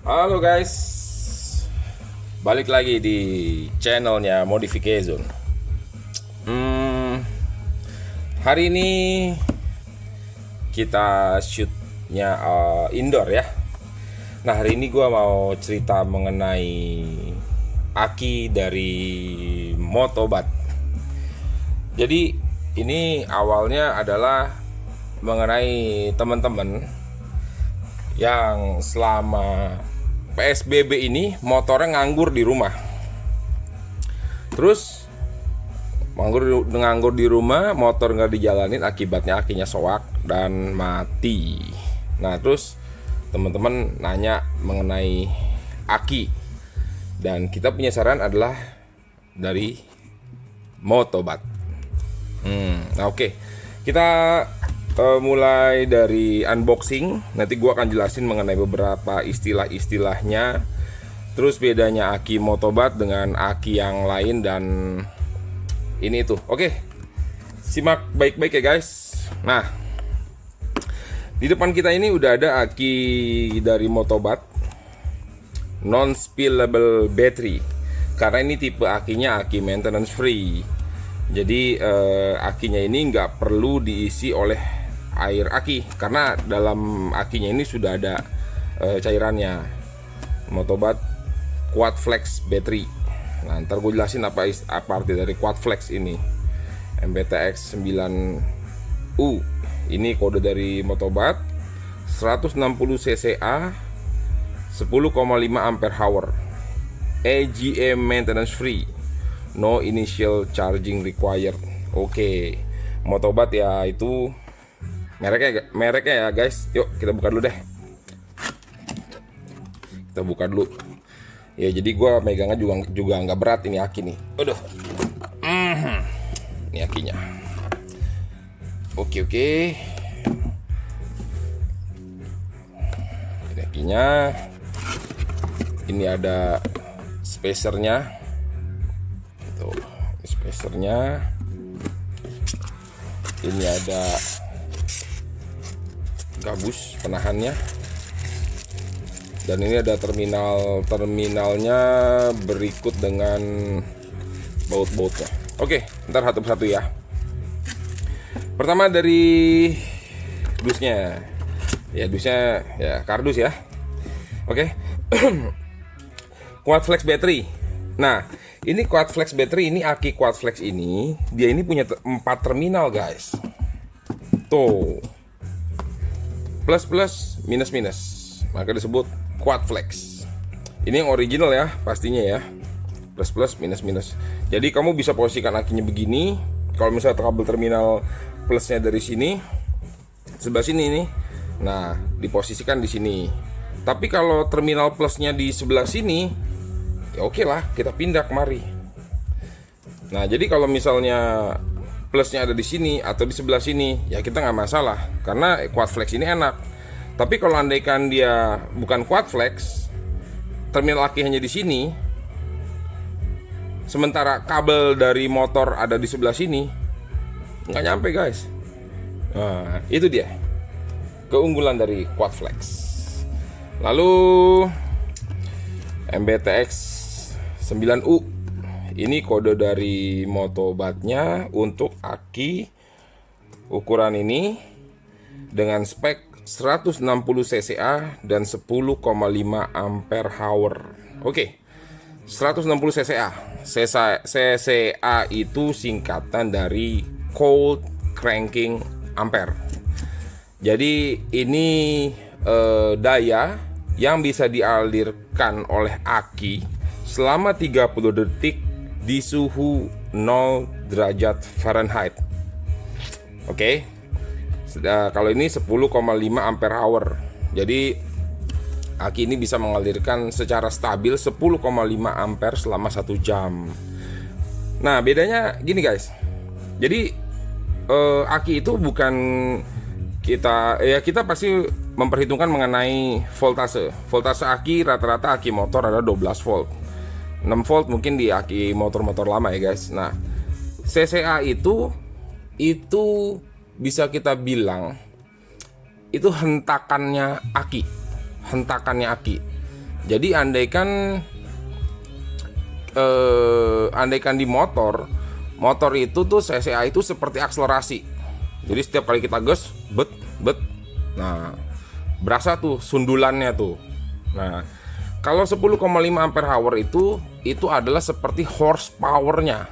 Halo guys, balik lagi di channelnya Modification. Hari ini kita shootnya indoor ya. Nah hari ini gue mau cerita mengenai aki dari Motobat. Jadi ini awalnya adalah mengenai teman-teman yang selama PSBB ini motornya nganggur di rumah. Terus nganggur di rumah, motor nggak dijalanin, akibatnya akinya soak dan mati. Nah terus teman-teman nanya mengenai aki, dan kita punya saran adalah dari Motobat. Nah oke. Kita mulai dari unboxing. Nanti gua akan jelasin mengenai beberapa istilah-istilahnya, terus bedanya aki Motobat dengan aki yang lain, dan ini itu. Oke, simak baik-baik ya guys. Nah, di depan kita ini udah ada aki dari Motobat, non spillable battery, karena ini tipe akinya aki maintenance free. Jadi akinya ini nggak perlu diisi oleh air aki, karena dalam akinya ini sudah ada cairannya. Motobat Quad Flex battery. Nah ntar gue jelasin apa arti dari Quad Flex ini. MBTX 9U ini kode dari Motobat, 160 cca, 10,5 ampere hour, AGM maintenance free, no initial charging required. Oke, Motobat ya itu mereknya ya guys. Yuk kita buka dulu deh. Kita buka dulu. Ya jadi gua megangnya juga nggak berat, ini aki nih. Aduh. Ini akinya. Oke. Ini akinya. Ini ada spacernya. Tuh, spacernya. Ini ada gabus penahannya, dan ini ada terminalnya berikut dengan baut-bautnya. Oke, ntar satu persatu ya. Pertama dari dusnya. Ya dusnya ya kardus ya. Oke. Quad Flex battery. Nah ini Quad Flex battery, ini aki Quad Flex ini dia ini punya 4 terminal guys. Tuh, plus plus minus minus, maka disebut Quad Flex. Ini yang original ya pastinya ya, plus plus minus minus. Jadi kamu bisa posisikan akinya begini. Kalau misalnya kabel terminal plusnya dari sini, sebelah sini nih, nah diposisikan di sini. Tapi kalau terminal plusnya di sebelah sini, ya oke lah, kita pindah kemari. Nah jadi kalau misalnya plusnya ada di sini atau di sebelah sini, ya kita nggak masalah, karena Quad Flex ini enak. Tapi kalau andaikan dia bukan Quad Flex, terminal aki hanya di sini, sementara kabel dari motor ada di sebelah sini, nggak nyampe guys. Nah itu dia keunggulan dari Quad Flex. Lalu MBTX 9U, ini kode dari Motobatnya untuk aki ukuran ini dengan spek 160 cca dan 10,5 ampere hour. Oke, 160 cca. cca itu singkatan dari cold cranking ampere. Jadi ini daya yang bisa dialirkan oleh aki selama 30 detik di suhu 0 derajat Fahrenheit. Oke. Kalau ini 10,5 ampere hour. Jadi aki ini bisa mengalirkan secara stabil 10,5 ampere selama 1 jam. Nah, bedanya gini guys. Jadi aki itu bukan kita pasti memperhitungkan mengenai voltase. Voltase aki rata-rata aki motor ada 12 volt. 6 volt mungkin di aki motor-motor lama ya guys. Nah, CCA itu bisa kita bilang itu hentakannya aki. Jadi andaikan di motor itu tuh CCA itu seperti akselerasi. Jadi setiap kali kita gas, bet. Nah, berasa tuh sundulannya tuh. Nah, kalau 10,5 ampere hour itu adalah seperti horsepower-nya.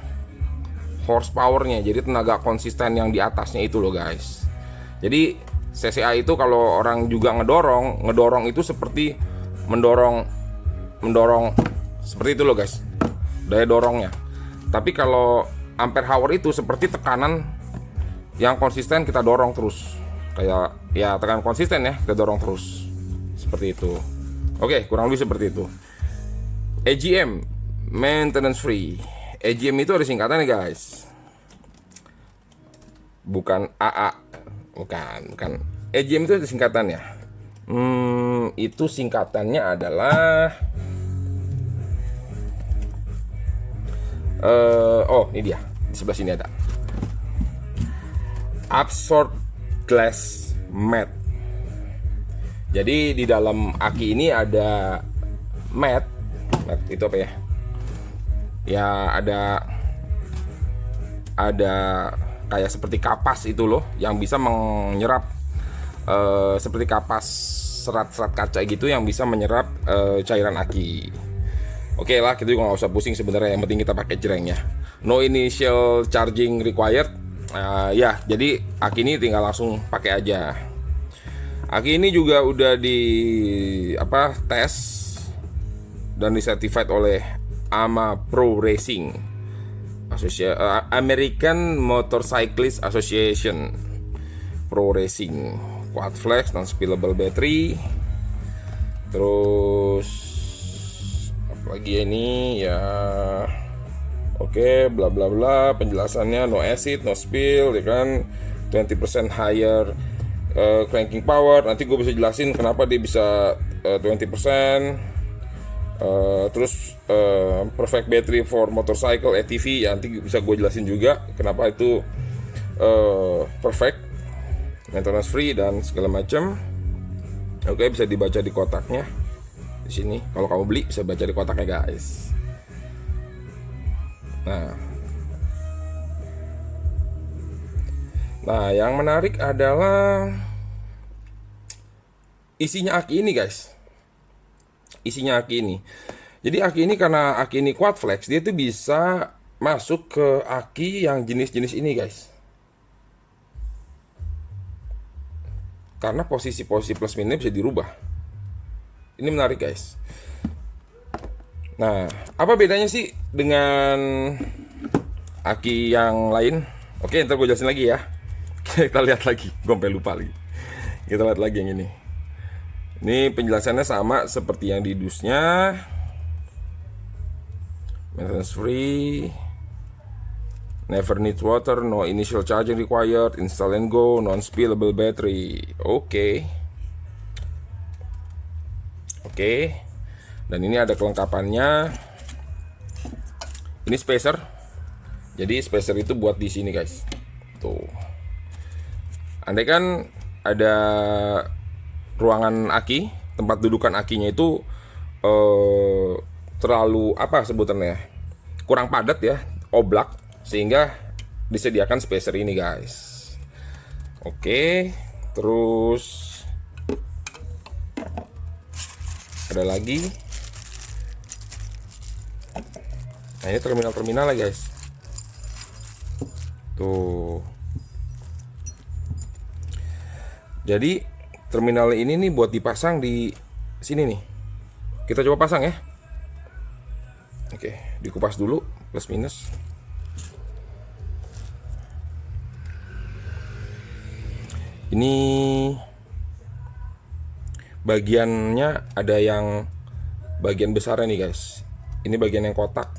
Jadi tenaga konsisten yang di atasnya itu loh guys. Jadi CCA itu kalau orang juga ngedorong itu seperti mendorong seperti itu loh guys, daya dorongnya. Tapi kalau ampere hour itu seperti tekanan yang konsisten kita dorong terus, kayak ya tekanan konsisten ya, kita dorong terus seperti itu. Oke, kurang lebih seperti itu. AGM, maintenance free. AGM itu ada singkatannya guys, bukan AA, bukan. AGM itu ada singkatannya. Itu singkatannya adalah ini dia, di sebelah sini ada absorb glass mat. Jadi di dalam aki ini ada mat itu apa ya? Ya ada kayak seperti kapas itu loh, yang bisa menyerap seperti kapas serat-serat kaca gitu yang bisa menyerap cairan aki. Oke lah, kita juga nggak usah pusing sebenarnya, yang penting kita pakai jreng ya. No initial charging required. Ya, jadi aki ini tinggal langsung pakai aja. Aki ini juga udah tes dan disertified oleh AMA Pro Racing, American Motorcyclist Association Pro Racing, quad flex, non spillable battery. Terus apa lagi ini ya? Oke, bla bla bla, penjelasannya no acid, no spill, ya kan, 20% higher cranking power. Nanti gue bisa jelasin kenapa dia bisa 20%. Terus perfect battery for motorcycle ATV, ya nanti bisa gue jelasin juga kenapa itu perfect, maintenance free dan segala macam. Oke, bisa dibaca di kotaknya di sini. Kalau kamu beli bisa baca di kotaknya guys. Nah, yang menarik adalah isinya aki ini guys. Isinya aki ini. Jadi aki ini, karena aki ini quad flex, dia tuh bisa masuk ke aki yang jenis-jenis ini guys. Karena posisi-posisi plus minusnya bisa dirubah. Ini menarik guys. Nah, apa bedanya sih dengan aki yang lain? Oke, ntar gue jelasin lagi ya. Kita lihat lagi, gue sampai lupa lagi. Kita lihat lagi yang ini. Ini penjelasannya sama seperti yang di dusnya. Maintenance free, never need water, no initial charging required, install and go, non spillable battery. Oke. Dan ini ada kelengkapannya. Ini spacer. Jadi spacer itu buat di sini guys. Tuh. Andai kan ada ruangan aki, tempat dudukan akinya itu terlalu apa sebutannya, kurang padat ya, oblak, sehingga disediakan spacer ini guys. Oke, terus ada lagi. Nah, ini terminal lah guys. Tuh. Jadi terminal ini nih buat dipasang di sini nih. Kita coba pasang ya. Oke, dikupas dulu plus minus. Ini bagiannya ada yang bagian besarnya nih guys. Ini bagian yang kotak.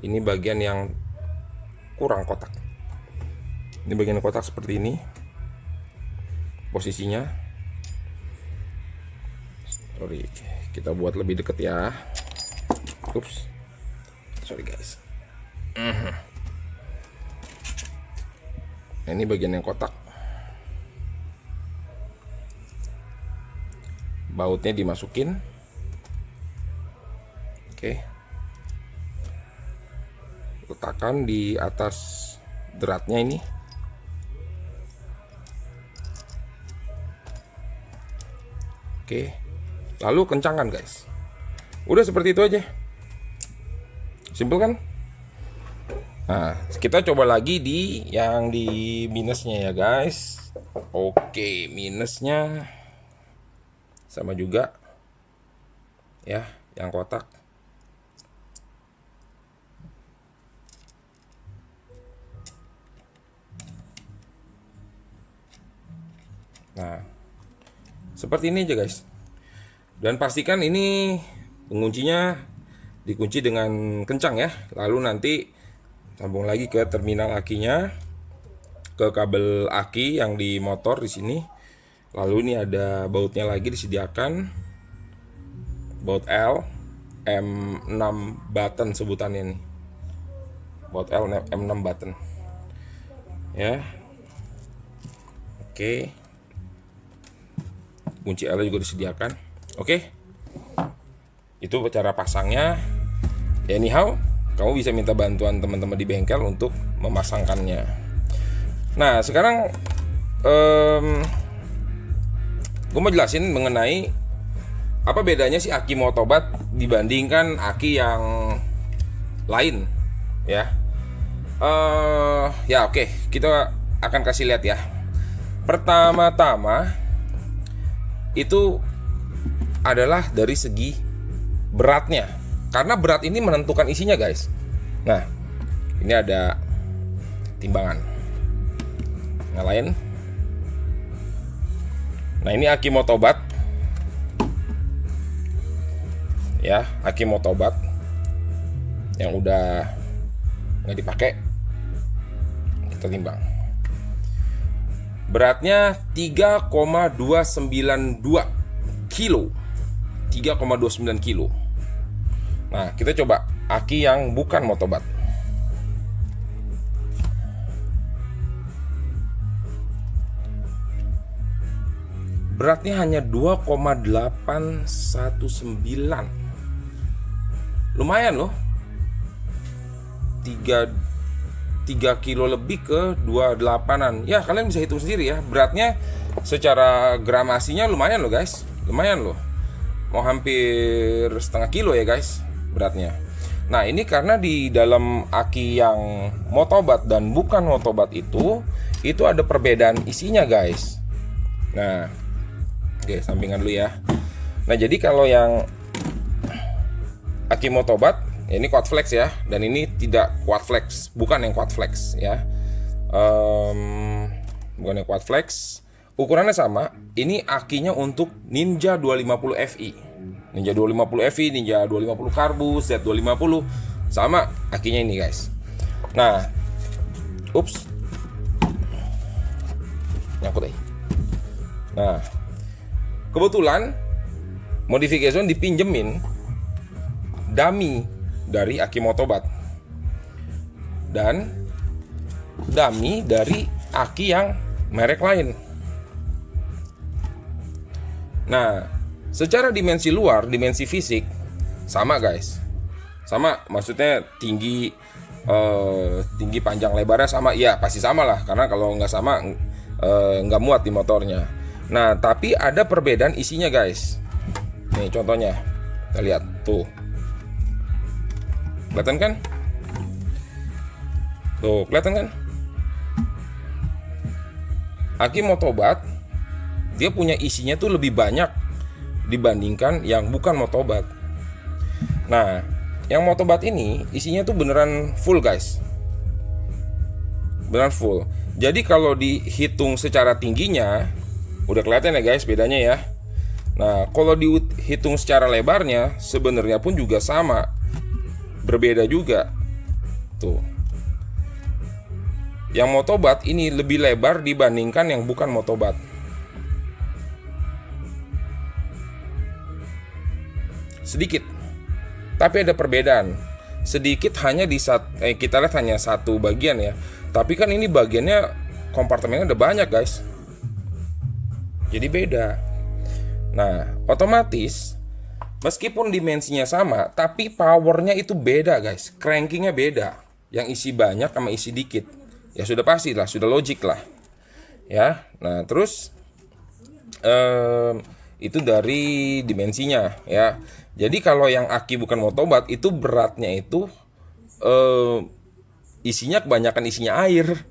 Ini bagian yang kurang kotak. Ini bagian kotak seperti ini. Posisinya. Sorry, kita buat lebih deket ya. Ups, sorry guys. Nah, ini bagian yang kotak. Bautnya dimasukin. Oke. Letakkan di atas dratnya ini. Oke. Lalu kencangkan, guys. Udah seperti itu aja. Simpel kan? Nah, kita coba lagi di yang di minusnya ya, guys. Oke, minusnya sama juga ya, yang kotak. Nah, seperti ini aja, guys. Dan pastikan ini penguncinya dikunci dengan kencang ya. Lalu nanti sambung lagi ke terminal akinya, ke kabel aki yang di motor di sini. Lalu ini ada bautnya lagi disediakan, baut L M6 button sebutannya nih, baut L M6 button ya. Oke, kunci L juga disediakan. Oke, itu cara pasangnya ya. Anyhow, kamu bisa minta bantuan teman-teman di bengkel untuk memasangkannya. Nah, sekarang gue mau jelasin mengenai apa bedanya sih aki motobat dibandingkan aki yang lain ya. Ya oke, kita akan kasih lihat ya. Pertama-tama itu adalah dari segi beratnya, karena berat ini menentukan isinya, guys. Nah, ini ada timbangan. Nyalain. Nah, ini aki motobat. Ya, aki motobat yang udah nggak dipakai. Kita timbang. Beratnya 3,292 kilo. 3,29 kilo. Nah, kita coba aki yang bukan motobat. Beratnya hanya 2,819. Lumayan loh. 3 kilo lebih ke 28-an. Ya, kalian bisa hitung sendiri ya. Beratnya secara gramasinya lumayan loh, guys. Lumayan loh. Mau hampir setengah kilo ya, guys, beratnya. Nah, ini karena di dalam aki yang motobat dan bukan motobat itu ada perbedaan isinya, guys. Nah, oke, sampingan dulu ya. Nah, jadi kalau yang aki motobat, ya ini quad flex ya, dan ini tidak quad flex, bukan yang quad flex ya. Bukan yang quad flex. Ukurannya sama. Ini akinya untuk Ninja 250 Fi. Ninja 250 Fi, Ninja 250 Karbu, Z250 sama akinya ini, guys. Nah, ups, nyangkut deh. Nah, kebetulan modification dipinjemin dummy dari aki motobat dan dummy dari aki yang merek lain. Nah, secara dimensi luar, dimensi fisik sama, guys. Sama, maksudnya tinggi panjang lebarnya sama. Ya, pasti sama lah, karena kalau nggak sama nggak muat di motornya. Nah, tapi ada perbedaan isinya, guys. Nih contohnya, kita lihat tuh. Kelihatan kan? Tuh, kelihatan kan? Aki motobat dia punya isinya tuh lebih banyak dibandingkan yang bukan motobat. Nah, yang motobat ini isinya tuh beneran full, guys. Beneran full. Jadi kalau dihitung secara tingginya, udah kelihatan ya, guys, bedanya ya. Nah, kalau dihitung secara lebarnya sebenarnya pun juga sama. Berbeda juga. Tuh. Yang motobat ini lebih lebar dibandingkan yang bukan motobat. Sedikit. Tapi ada perbedaan. Sedikit hanya di kita lihat hanya satu bagian ya. Tapi kan ini bagiannya, kompartemennya ada banyak, guys. Jadi beda. Nah, otomatis Meskipun dimensinya sama, tapi powernya itu beda guys. Crankingnya beda. Yang isi banyak sama isi dikit. Ya sudah pasti lah, sudah logik lah. Ya, nah terus itu dari dimensinya ya. Jadi kalau yang aki bukan motobat itu beratnya itu isinya kebanyakan isinya air.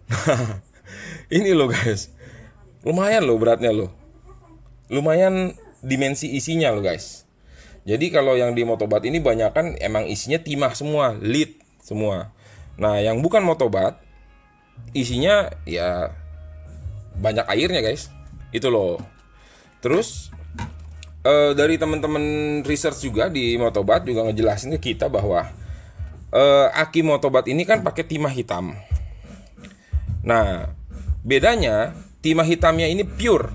Ini loh guys, lumayan loh beratnya loh, lumayan dimensi isinya loh guys. Jadi kalau yang di motobat ini banyakan emang isinya timah semua, lead semua. Nah yang bukan motobat isinya ya banyak airnya guys, itu loh. Terus dari teman-teman research juga di motobat juga ngejelasin ke kita bahwa aki motobat ini kan pakai timah hitam. Nah bedanya timah hitamnya ini pure,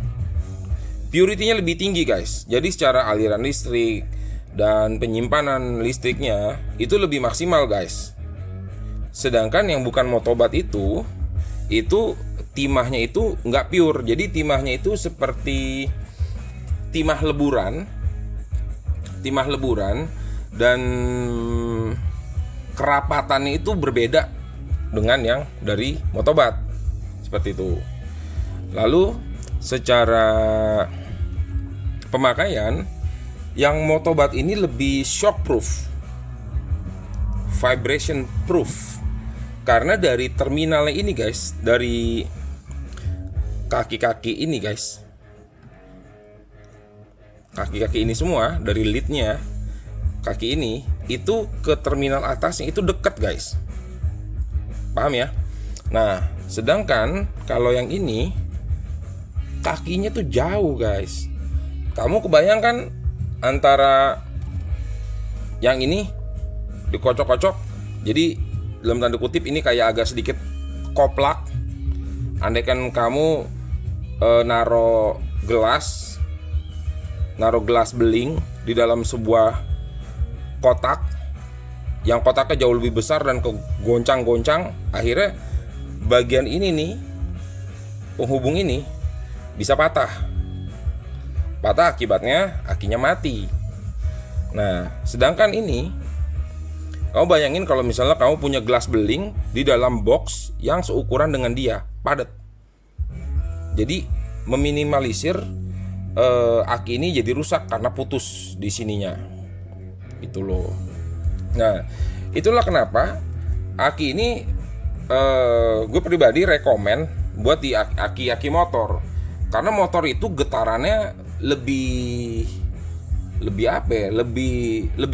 purity-nya lebih tinggi guys. Jadi secara aliran listrik dan penyimpanan listriknya itu lebih maksimal guys. Sedangkan yang bukan motobat itu timahnya itu nggak pure. Jadi timahnya itu seperti timah leburan dan kerapatannya itu berbeda dengan yang dari motobat seperti itu. Lalu secara pemakaian yang motobat ini lebih shock proof, vibration proof, karena dari terminalnya ini guys, dari kaki-kaki ini guys, kaki-kaki ini semua dari leadnya, kaki ini itu ke terminal atasnya itu dekat guys, paham ya? Nah sedangkan kalau yang ini kakinya tuh jauh guys. Kamu kebayangkan antara yang ini dikocok-kocok, jadi dalam tanda kutip ini kayak agak sedikit koplak. Andaikan kamu naro gelas beling di dalam sebuah kotak, yang kotaknya jauh lebih besar dan kegoncang-goncang, akhirnya bagian ini nih, penghubung ini bisa patah akibatnya akinya mati. Nah sedangkan ini, kamu bayangin kalau misalnya kamu punya gelas beling di dalam box yang seukuran dengan dia, padat. Jadi meminimalisir aki ini jadi rusak karena putus di sininya. Itu loh. Nah, itulah kenapa aki ini gue pribadi rekomen buat di aki motor. Karena motor itu getarannya lebih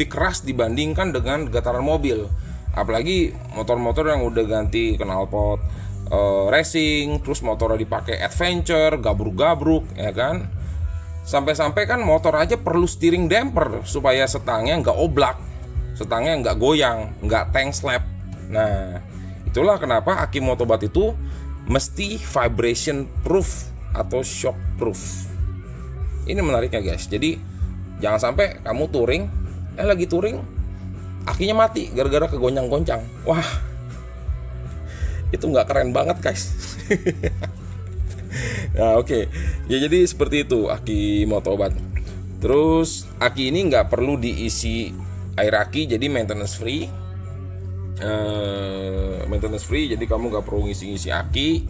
keras dibandingkan dengan getaran mobil. Apalagi motor-motor yang udah ganti knalpot racing, terus motornya dipakai adventure, gabruk-gabruk, ya kan? Sampai-sampai kan motor aja perlu steering damper supaya setangnya nggak oblak, setangnya nggak goyang, nggak tank slap. Nah, itulah kenapa aki motobat itu mesti vibration proof atau shock proof. Ini menariknya guys. Jadi jangan sampai kamu touring, lagi touring akinya mati gara-gara kegoncang-goncang. Wah, itu nggak keren banget guys. Nah oke. Ya jadi seperti itu aki motobat. Terus aki ini nggak perlu diisi air aki, jadi maintenance free. Jadi kamu nggak perlu ngisi aki,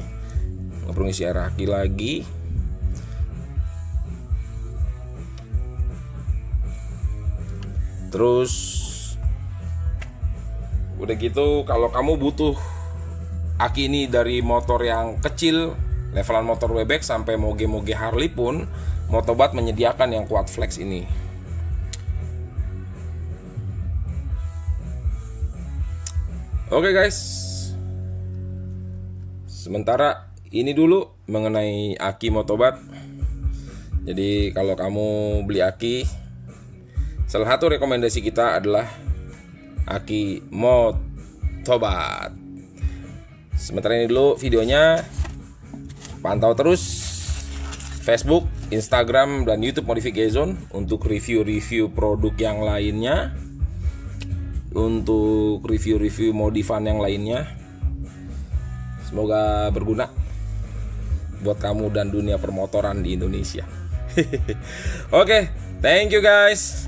nggak perlu ngisi air aki lagi. Terus udah gitu, kalau kamu butuh aki ini dari motor yang kecil, levelan motor bebek sampai moge-moge Harley pun, Motobat menyediakan yang Quad Flex ini. Oke guys, sementara ini dulu mengenai aki Motobat. Jadi kalau kamu beli aki, salah satu rekomendasi kita adalah aki Motobat. Sementara ini dulu videonya. Pantau terus Facebook, Instagram, dan YouTube Modification Zone untuk review-review produk yang lainnya, untuk review-review modifan yang lainnya. Semoga berguna buat kamu dan dunia permotoran di Indonesia. Oke, thank you guys.